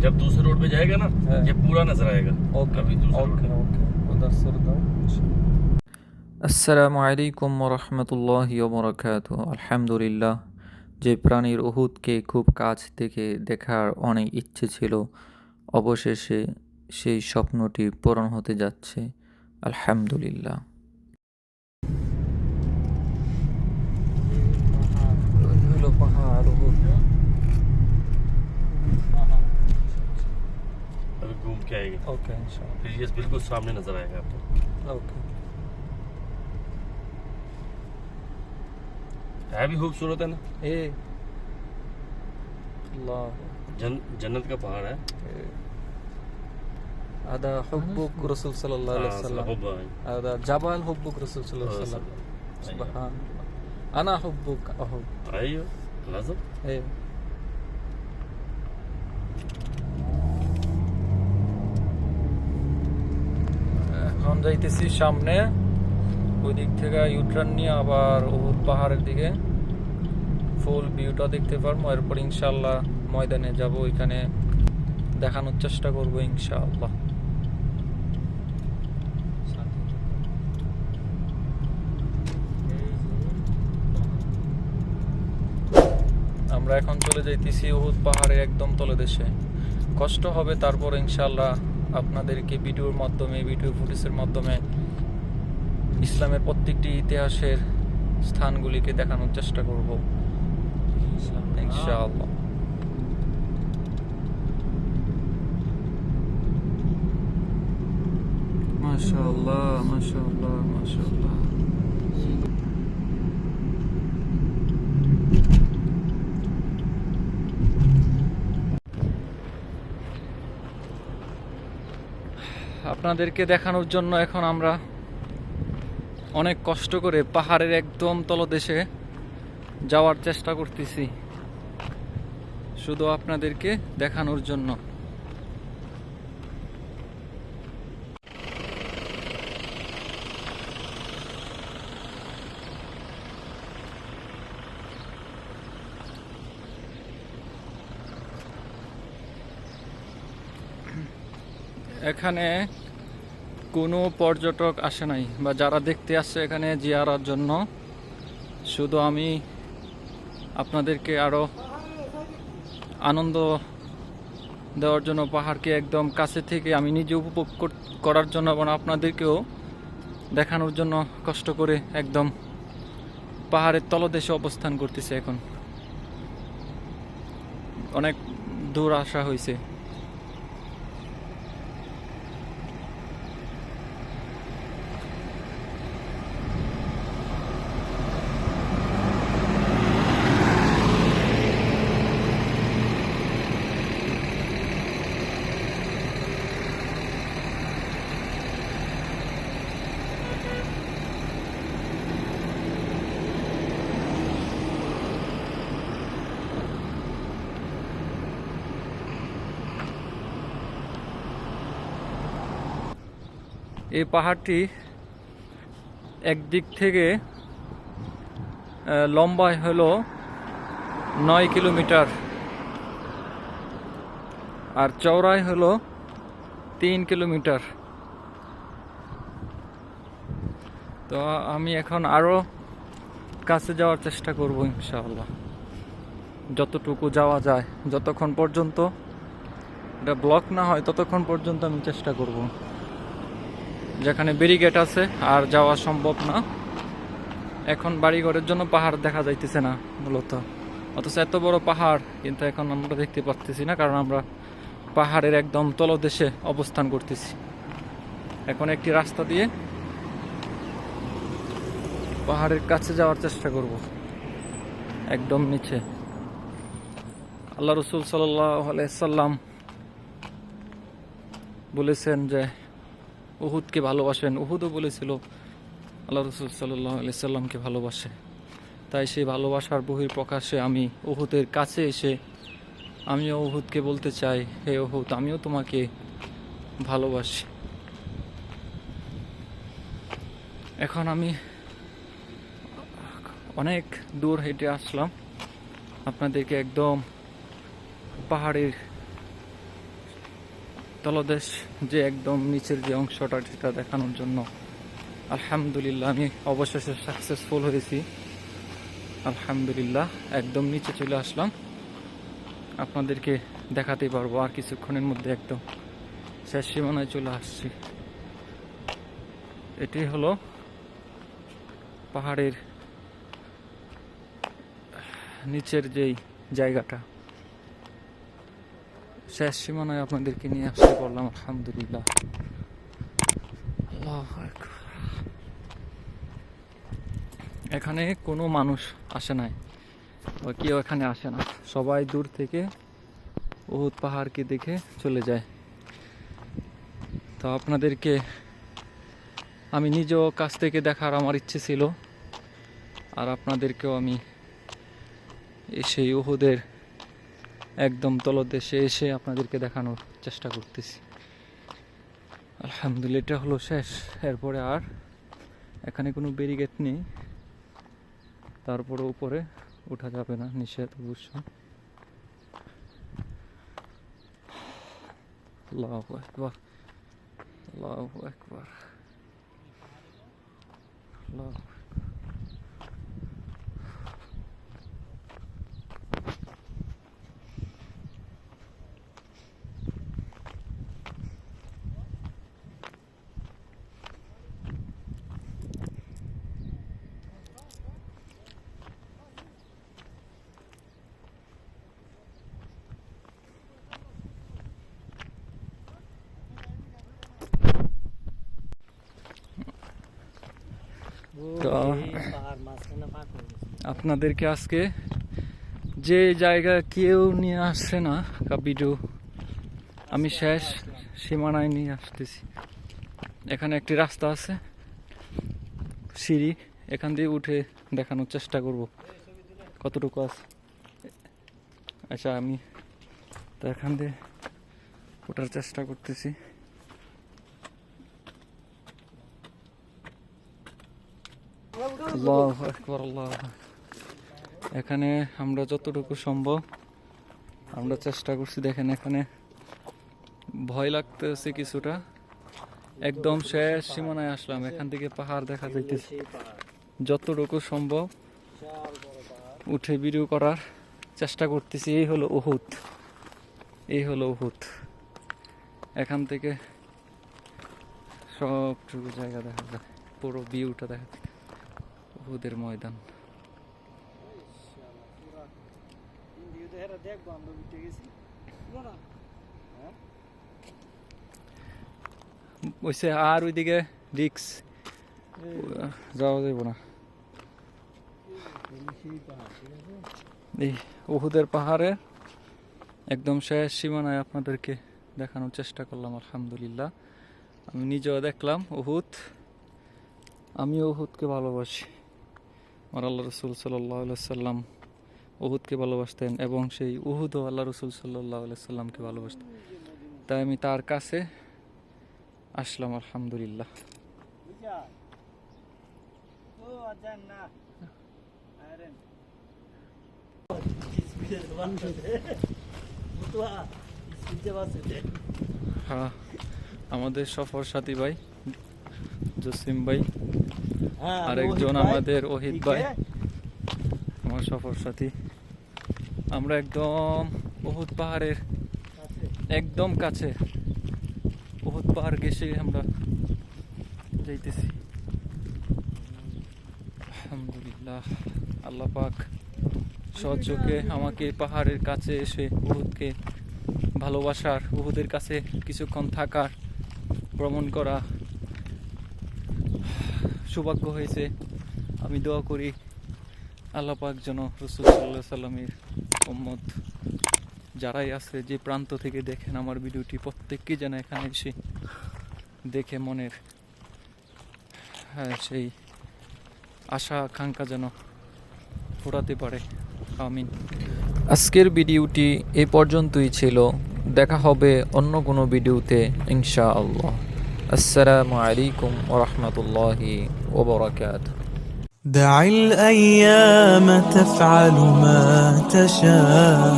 जब दूसरे रोड पे जाएगा ना ये पूरा नजर आएगा। अभी दूसरे रोड पे उधर से আসসালামু আলাইকুম ওয়া রাহমাতুল্লাহি ওয়া বারাকাতুহু। আলহামদুলিল্লাহ, যে প্রাণীর উহুদকে খুব কাছ থেকে দেখার অনেক ইচ্ছে ছিল, অবশেষে সেই স্বপ্নটি পূরণ হতে যাচ্ছে। আলহামদুলিল্লাহ। হলো পাহাড় উহুদ। अभी घूम के आएगी। ओके इंशाल्लाह। फिर ये बिल्कुल सामने नजर आएगा आपको। ओके। है भी खूबसूरत है ना, ए अल्लाह। जन्नत का पहाड़ है। هذا حبك رسول صلى الله عليه وسلم. هذا جبل حبك رسول صلى الله عليه وسلم. سبحان الله. أنا حبك أحب. أيوه لازم. إيه. এখন যাইতেছি সামনে, ওই দিক থেকে ইউটার্ন নিয়ে আবার উহুদ পাহাড়ের দিকে ফুল ভিউটা দেখতে পারবো। এরপর ইনশাআল্লাহ ময়দানে যাব, ওইখানে দেখানোর চেষ্টা করবো ইনশাআল্লাহ। আমরা এখন চলে যাইতেছি উহুদ পাহাড়ের একদম তলদেশে। কষ্ট হবে, তারপর ইনশাআল্লাহ আপনাদেরকে ভিডিওর মাধ্যমে, ভিডিও ফুটেজের মাধ্যমে ইসলামের প্রত্যেকটি ইতিহাসের স্থানগুলিকে দেখানোর চেষ্টা করব ইনশাআল্লাহ। মাশাআল্লাহ মাশাআল্লাহ মাশাআল্লাহ। আপনাদেরকে দেখানোর জন্য এখন আমরা অনেক কষ্ট করে পাহাড়ের একদম তলদেশে যাওয়ার চেষ্টা করতেছি, শুধু আপনাদেরকে দেখানোর জন্য। এখানে কোনো পর্যটক আসে নাই, বা যারা দেখতে আসছে এখানে জিয়ারার জন্য, শুধু আমি আপনাদেরকে আরো আনন্দ দেওয়ার জন্য, পাহাড়কে একদম কাছে থেকে আমি নিজে উপভোগ করার জন্য এবং আপনাদেরকেও দেখানোর জন্য কষ্ট করে একদম পাহাড়ের তলদেশে অবস্থান করতেছে। এখন অনেক দূর আসা হয়েছে। এই পাহাড়টি একদিক থেকে লম্বায় হলো 9 কিলোমিটার আর চওড়ায় হলো 3 কিলোমিটার। তো আমি এখন আরো কাছে যাওয়ার চেষ্টা করব ইনশাআল্লাহ, যতটুকু যাওয়া যায়, যতক্ষণ পর্যন্ত এটা ব্লক না হয় ততক্ষণ পর্যন্ত আমি চেষ্টা করব। যেখানে ব্যারিকেড আছে আর যাওয়া সম্ভব না। এখন বাড়িঘরের জন্য পাহাড় দেখা যাইতেছে না মূলত, অথচ এত বড় পাহাড় কিন্তু এখন আমরা দেখতে পাচ্তেছি না, কারণ আমরা পাহাড়ের একদম তলদেশে অবস্থান করতেছি। এখন একটি রাস্তা দিয়ে পাহাড়ের কাছে যাওয়ার চেষ্টা করব, একদম নিচে। আল্লাহ রসুল সাল্লাল্লাহু আলাইহি সাল্লাম বলেছেন যে উহুদকে ভালোবাসেন। উহুদও বলেছিল আল্লাহ রসুল সাল্লাল্লাহু আলাইহি সাল্লামকে ভালোবাসে। তাই সেই ভালোবাসার বহিঃপ্রকাশে আমি উহুদের কাছে এসে আমিও উহুদকে বলতে চাই, হে উহুদ, আমিও তোমাকে ভালোবাসি। এখন আমি অনেক দূর হেঁটে আসলাম, আপনাদেরকে একদম পাহাড়ের তলদেশ যে একদম নিচের যে অংশটা সেটা দেখানোর জন্য আলহামদুলিল্লাহ আমি অবশেষে সাকসেসফুল হয়েছি। আলহামদুলিল্লাহ একদম নিচে চলে আসলাম, আপনাদেরকে দেখাতে পারবো আর কিছুক্ষণের মধ্যে। একদম শেষ সীমানায় চলে আসছি। এটি হলো পাহাড়ের নিচের যেই জায়গাটা, শেষ সীমানায় আপনাদেরকে নিয়ে আসতে পারলাম। আলহামদুলিল্লাহ। আল্লাহু আকবার। এখানে কোনো মানুষ আসে নাই বা কেউ এখানে আসে না, সবাই দূর থেকে উহুদ পাহাড়কে দেখে চলে যায়। তো আপনাদেরকে আমি নিজেও কাছ থেকে দেখার আমার ইচ্ছে ছিল, আর আপনাদেরকেও আমি সেই উহুদের একদম তলদেশে এসে আপনাদেরকে দেখানোর চেষ্টা করতেছি। আলহামদুলিল্লাহ এটা হলো শেষ। এরপরে আর এখানে কোনো ব্যারিকেড নেই, তারপরে উপরে ওঠা যাবে না, নিষেধ অবশ্য। আল্লাহু আকবার, আল্লাহু আকবার, আল্লাহু আকবার। তো আপনাদেরকে আজকে যে জায়গা কেউ নিয়ে আসছে না ভিডিও, আমি শেষ সীমানায় নিয়ে আসতেছি। এখানে একটি রাস্তা আছে, সিঁড়ি, এখান দিয়ে উঠে দেখানোর চেষ্টা করব কতটুকু আছে। আচ্ছা আমি তো এখান দিয়ে ওঠার চেষ্টা করতেছি। আল্লাহু আকবার, আল্লাহু আকবার। এখানে আমরা যতটুকু সম্ভব আমরা চেষ্টা করছি। দেখেন এখানে ভয় লাগতেছে কিছুটা, একদম শেষ সীমানায় আসলাম, এখান থেকে পাহাড় দেখা যাইতেছে। যতটুকু সম্ভব উঠে ভিডিও করার চেষ্টা করতেছি। এই হলো উহুদ, এই হলো উহুদ। এখান থেকে সবটুকু জায়গা দেখা যায়, পুরো ভিউটা দেখা যায়, উহুদের ময়দান। ওইসে আর ওইদিকে রিক্স যাওয়া যাবে না। এই উহুদের পাহাড়ে একদম শেষ সীমানায় আপনাদেরকে দেখানোর চেষ্টা করলাম। আলহামদুলিল্লাহ আমি নিজেও দেখলাম উহুদ। আমিও উহুদকে ভালোবাসি। আমার আল্লাহ রসুল সাল্লাল্লাহু আলাইহি সাল্লাম উহুদকে ভালোবাসতেন এবং সেই উহুদও আল্লাহ রসুল সাল্লাল্লাহু আলাইহি সাল্লামকে ভালোবাসতেন। তাই আমি তার কাছে আসলাম। আলহামদুলিল্লাহ। হ্যাঁ, আমাদের সফর সাথী ভাই জসিম ভাই, আরেকজন আমাদের ওহিদ ভাই, আমার সফর সাথী। আমরা একদম উহুদ পাহাড়ের একদম কাছে, উহুদ পাহাড় ঘেঁষে আমরা যাইতেছি। আলহামদুলিল্লাহ, আল্লাহ পাক সচোখে আমাকে পাহাড়ের কাছে এসে উহুদকে ভালোবাসার, উহুদের কাছে কিছুক্ষণ থাকার, ভ্রমণ করা সৌভাগ্য হয়েছে। আমি দোয়া করি আল্লাহ পাক যেন রাসূল সাল্লাল্লাহু আলাইহি সাল্লামের উম্মত যারাই আছে, যে প্রান্ত থেকে দেখেন আমার ভিডিওটি, প্রত্যেককে যেন এখানে এসে দেখে মনের সেই আশা আকাঙ্ক্ষা যেন ফোটাতে পারে। আমিন। আজকের ভিডিওটি এই পর্যন্তই ছিল। দেখা হবে অন্য কোনো ভিডিওতে ইনশাআল্লাহ। আসসালামু আলাইকুম ওয়া রাহমাতুল্লাহি ওয়া বারাকাতুহু। دع الأيام تفعل ما تشاء.